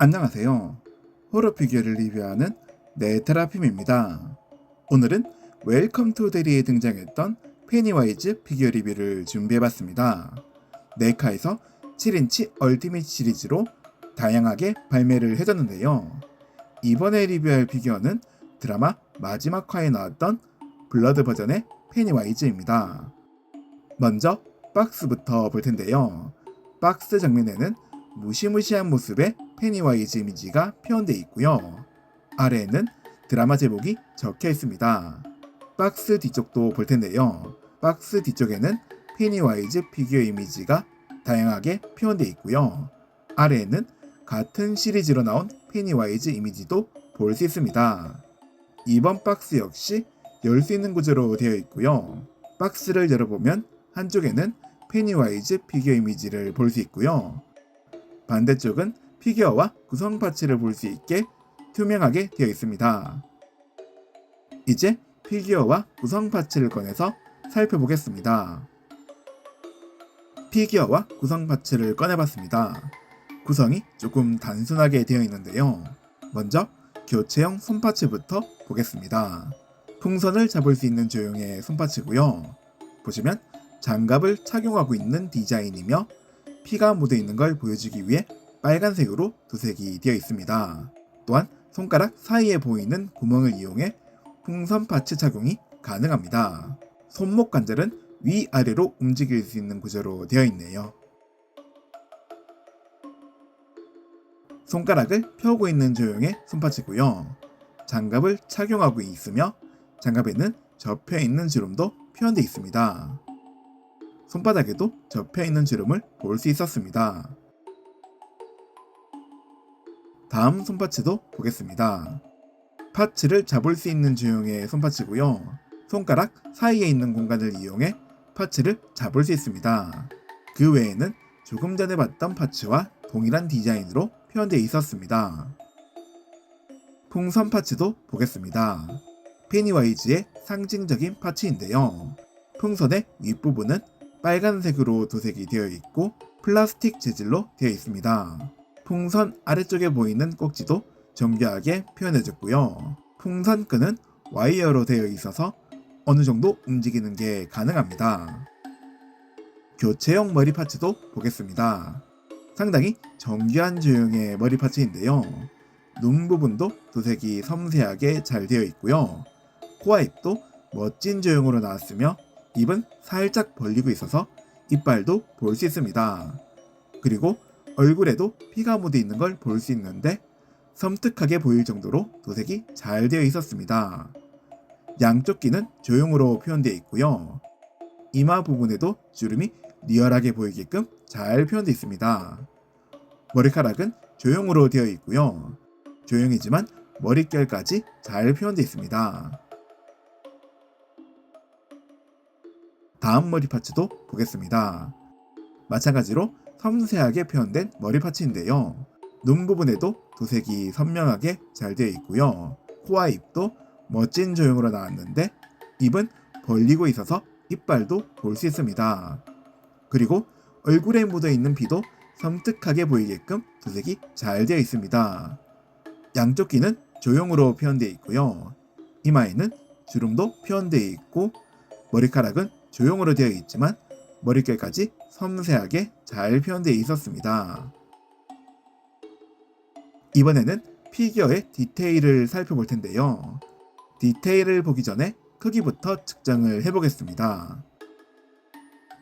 안녕하세요. 호러 피규어를 리뷰하는 네테라핌입니다. 오늘은 웰컴 투 데리에 등장했던 페니와이즈 피규어 리뷰를 준비해봤습니다. 네카에서 7인치 얼티밋 시리즈로 다양하게 발매를 해줬는데요. 이번에 리뷰할 피규어는 드라마 마지막 화에 나왔던 블러드 버전의 페니와이즈입니다. 먼저 박스부터 볼 텐데요. 박스 정면에는 무시무시한 모습의 페니와이즈 이미지가 표현되어 있고요. 아래에는 드라마 제목이 적혀 있습니다. 박스 뒤쪽도 볼 텐데요. 박스 뒤쪽에는 페니와이즈 피규어 이미지가 다양하게 표현되어 있고요. 아래에는 같은 시리즈로 나온 페니와이즈 이미지도 볼 수 있습니다. 이번 박스 역시 열 수 있는 구조로 되어 있고요. 박스를 열어보면 한쪽에는 페니와이즈 피규어 이미지를 볼 수 있고요. 반대쪽은 피규어와 구성 파츠를 볼 수 있게 투명하게 되어 있습니다. 이제 피규어와 구성 파츠를 꺼내서 살펴보겠습니다. 피규어와 구성 파츠를 꺼내봤습니다. 구성이 조금 단순하게 되어 있는데요. 먼저 교체형 손파츠부터 보겠습니다. 풍선을 잡을 수 있는 조형의 손파츠고요. 보시면 장갑을 착용하고 있는 디자인이며 피가 묻어 있는 걸 보여주기 위해 빨간색으로 도색이 되어 있습니다. 또한 손가락 사이에 보이는 구멍을 이용해 풍선 파츠 착용이 가능합니다. 손목 관절은 위아래로 움직일 수 있는 구조로 되어 있네요. 손가락을 펴고 있는 조형의 손파츠고요. 장갑을 착용하고 있으며 장갑에는 접혀 있는 주름도 표현되어 있습니다. 손바닥에도 접혀 있는 주름을 볼 수 있었습니다. 다음 손파츠도 보겠습니다. 파츠를 잡을 수 있는 주형의 손파츠고요. 손가락 사이에 있는 공간을 이용해 파츠를 잡을 수 있습니다. 그 외에는 조금 전에 봤던 파츠와 동일한 디자인으로 표현되어 있었습니다. 풍선 파츠도 보겠습니다. 페니와이즈의 상징적인 파츠인데요. 풍선의 윗부분은 빨간색으로 도색이 되어 있고 플라스틱 재질로 되어 있습니다. 풍선 아래쪽에 보이는 꼭지도 정교하게 표현해졌고요. 풍선 끈은 와이어로 되어 있어서 어느 정도 움직이는 게 가능합니다. 교체형 머리 파츠도 보겠습니다. 상당히 정교한 조형의 머리 파츠인데요. 눈 부분도 도색이 섬세하게 잘 되어 있고요. 코와 입도 멋진 조형으로 나왔으며 입은 살짝 벌리고 있어서 이빨도 볼 수 있습니다. 그리고 얼굴에도 피가 묻어 있는 걸 볼 수 있는데 섬뜩하게 보일 정도로 도색이 잘 되어 있었습니다. 양쪽 귀는 조형으로 표현되어 있고요. 이마 부분에도 주름이 리얼하게 보이게끔 잘 표현되어 있습니다. 머리카락은 조형으로 되어 있고요. 조형이지만 머릿결까지 잘 표현되어 있습니다. 다음 머리 파츠도 보겠습니다. 마찬가지로 섬세하게 표현된 머리 파츠인데요. 눈 부분에도 도색이 선명하게 잘 되어 있고요. 코와 입도 멋진 조형으로 나왔는데 입은 벌리고 있어서 이빨도 볼 수 있습니다. 그리고 얼굴에 묻어있는 피도 섬뜩하게 보이게끔 도색이 잘 되어 있습니다. 양쪽 귀는 조형으로 표현되어 있고요. 이마에는 주름도 표현되어 있고 머리카락은 조형으로 되어 있지만 머릿결까지 섬세하게 잘 표현되어 있었습니다. 이번에는 피규어의 디테일을 살펴볼 텐데요. 디테일을 보기 전에 크기부터 측정을 해보겠습니다.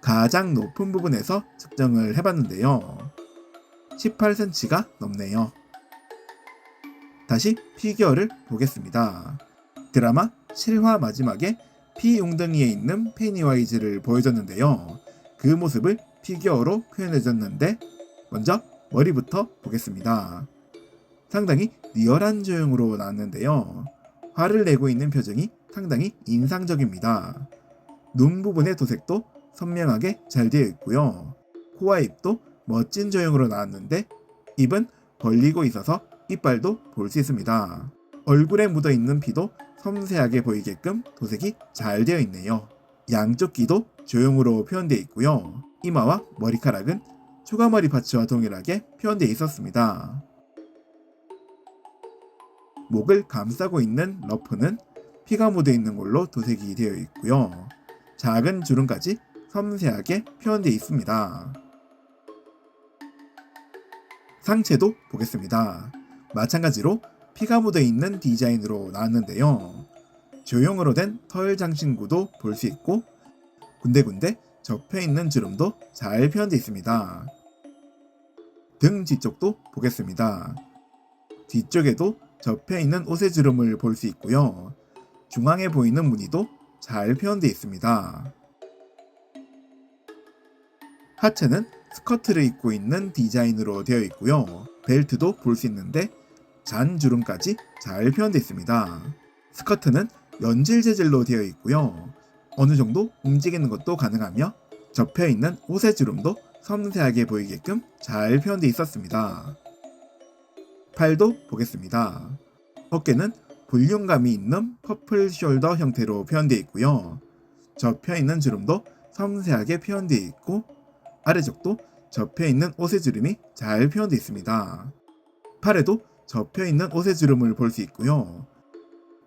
가장 높은 부분에서 측정을 해봤는데요. 18cm가 넘네요. 다시 피규어를 보겠습니다. 드라마 7화 마지막에 피 웅덩이에 있는 페니와이즈를 보여줬는데요. 그 모습을 피규어로 표현해줬는데 먼저 머리부터 보겠습니다. 상당히 리얼한 조형으로 나왔는데요. 화를 내고 있는 표정이 상당히 인상적입니다. 눈 부분의 도색도 선명하게 잘 되어 있고요. 코와 입도 멋진 조형으로 나왔는데 입은 벌리고 있어서 이빨도 볼 수 있습니다. 얼굴에 묻어있는 피도 섬세하게 보이게끔 도색이 잘 되어 있네요. 양쪽 귀도 조형으로 표현되어 있고요. 이마와 머리카락은 추가머리 파츠와 동일하게 표현되어 있었습니다. 목을 감싸고 있는 러프는 피가 묻어 있는 걸로 도색이 되어 있고요. 작은 주름까지 섬세하게 표현되어 있습니다. 상체도 보겠습니다. 마찬가지로 피가 묻어 있는 디자인으로 나왔는데요. 조형으로 된 털 장신구도 볼 수 있고 군데군데 접혀 있는 주름도 잘 표현되어 있습니다. 등 뒤쪽도 보겠습니다. 뒤쪽에도 접혀 있는 옷의 주름을 볼 수 있고요. 중앙에 보이는 무늬도 잘 표현되어 있습니다. 하체는 스커트를 입고 있는 디자인으로 되어 있고요. 벨트도 볼 수 있는데 잔 주름까지 잘 표현되어 있습니다. 스커트는 연질 재질로 되어 있고요. 어느 정도 움직이는 것도 가능하며 접혀 있는 옷의 주름도 섬세하게 보이게끔 잘 표현되어 있었습니다. 팔도 보겠습니다. 어깨는 볼륨감이 있는 퍼플 숄더 형태로 표현되어 있고요. 접혀 있는 주름도 섬세하게 표현되어 있고 아래쪽도 접혀 있는 옷의 주름이 잘 표현되어 있습니다. 팔에도 접혀 있는 옷의 주름을 볼 수 있고요.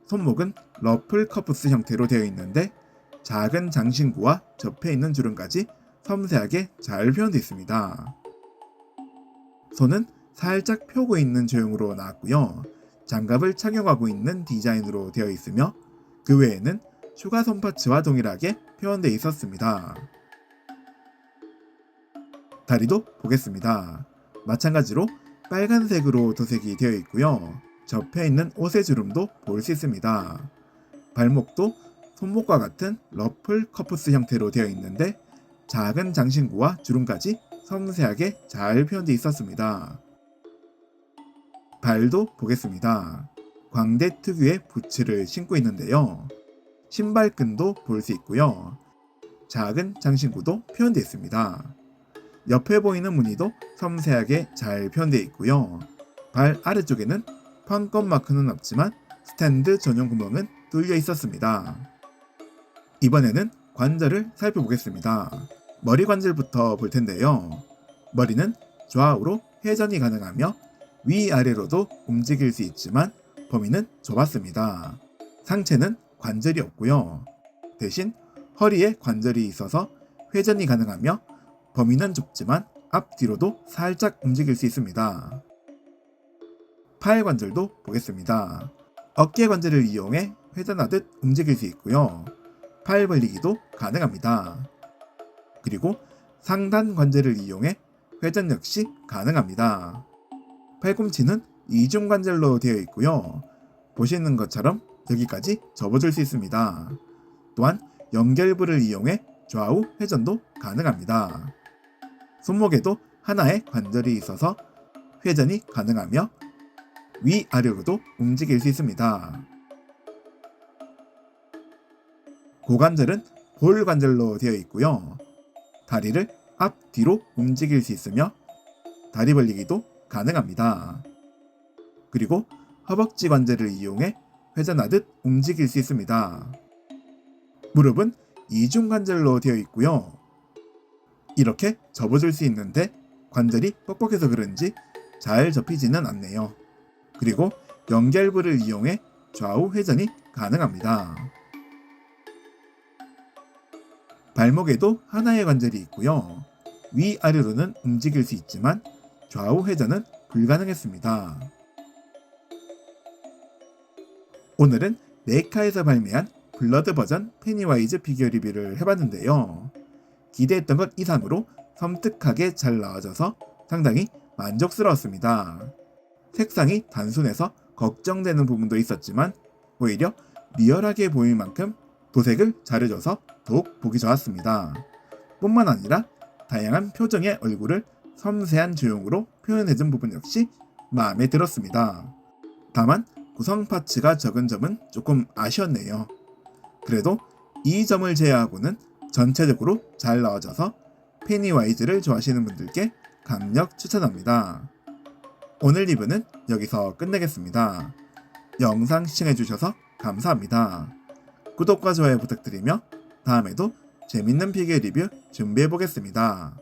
손목은 러플 커프스 형태로 되어 있는데 작은 장신구와 접혀 있는 주름까지 섬세하게 잘 표현되어 있습니다. 손은 살짝 펴고 있는 조형으로 나왔고요. 장갑을 착용하고 있는 디자인으로 되어 있으며 그 외에는 슈가 손파츠와 동일하게 표현되어 있었습니다. 다리도 보겠습니다. 마찬가지로 빨간색으로 도색이 되어 있고요. 접혀 있는 옷의 주름도 볼 수 있습니다. 발목도 손목과 같은 러플 커프스 형태로 되어 있는데 작은 장신구와 주름까지 섬세하게 잘 표현되어 있었습니다. 발도 보겠습니다. 광대 특유의 부츠를 신고 있는데요. 신발끈도 볼 수 있고요. 작은 장신구도 표현되어 있습니다. 옆에 보이는 무늬도 섬세하게 잘 표현되어 있고요. 발 아래쪽에는 판권 마크는 없지만 스탠드 전용 구멍은 뚫려 있었습니다. 이번에는 관절을 살펴보겠습니다. 머리 관절부터 볼 텐데요. 머리는 좌우로 회전이 가능하며 위아래로도 움직일 수 있지만 범위는 좁았습니다. 상체는 관절이 없고요. 대신 허리에 관절이 있어서 회전이 가능하며 범위는 좁지만 앞뒤로도 살짝 움직일 수 있습니다. 팔 관절도 보겠습니다. 어깨 관절을 이용해 회전하듯 움직일 수 있고요. 팔 벌리기도 가능합니다. 그리고 상단 관절을 이용해 회전 역시 가능합니다. 팔꿈치는 이중 관절로 되어 있고요. 보시는 것처럼 여기까지 접어줄 수 있습니다. 또한 연결부를 이용해 좌우 회전도 가능합니다. 손목에도 하나의 관절이 있어서 회전이 가능하며 위아래로도 움직일 수 있습니다. 고관절은 볼 관절로 되어 있고요. 다리를 앞뒤로 움직일 수 있으며 다리 벌리기도 가능합니다. 그리고 허벅지 관절을 이용해 회전하듯 움직일 수 있습니다. 무릎은 이중 관절로 되어 있고요. 이렇게 접어줄 수 있는데 관절이 뻑뻑해서 그런지 잘 접히지는 않네요. 그리고 연결부를 이용해 좌우 회전이 가능합니다. 발목에도 하나의 관절이 있고요. 위아래로는 움직일 수 있지만 좌우 회전은 불가능했습니다. 오늘은 네이카에서 발매한 블러드 버전 페니와이즈 피규어 리뷰를 해봤는데요. 기대했던 것 이상으로 섬뜩하게 잘 나와져서 상당히 만족스러웠습니다. 색상이 단순해서 걱정되는 부분도 있었지만 오히려 리얼하게 보일 만큼 도색을 잘해줘서 더욱 보기 좋았습니다. 뿐만 아니라 다양한 표정의 얼굴을 섬세한 조형으로 표현해준 부분 역시 마음에 들었습니다. 다만 구성 파츠가 적은 점은 조금 아쉬웠네요. 그래도 이 점을 제외하고는 전체적으로 잘 나와져서 페니와이즈를 좋아하시는 분들께 강력 추천합니다. 오늘 리뷰는 여기서 끝내겠습니다. 영상 시청해주셔서 감사합니다. 구독과 좋아요 부탁드리며 다음에도 재밌는 피규어 리뷰 준비해보겠습니다.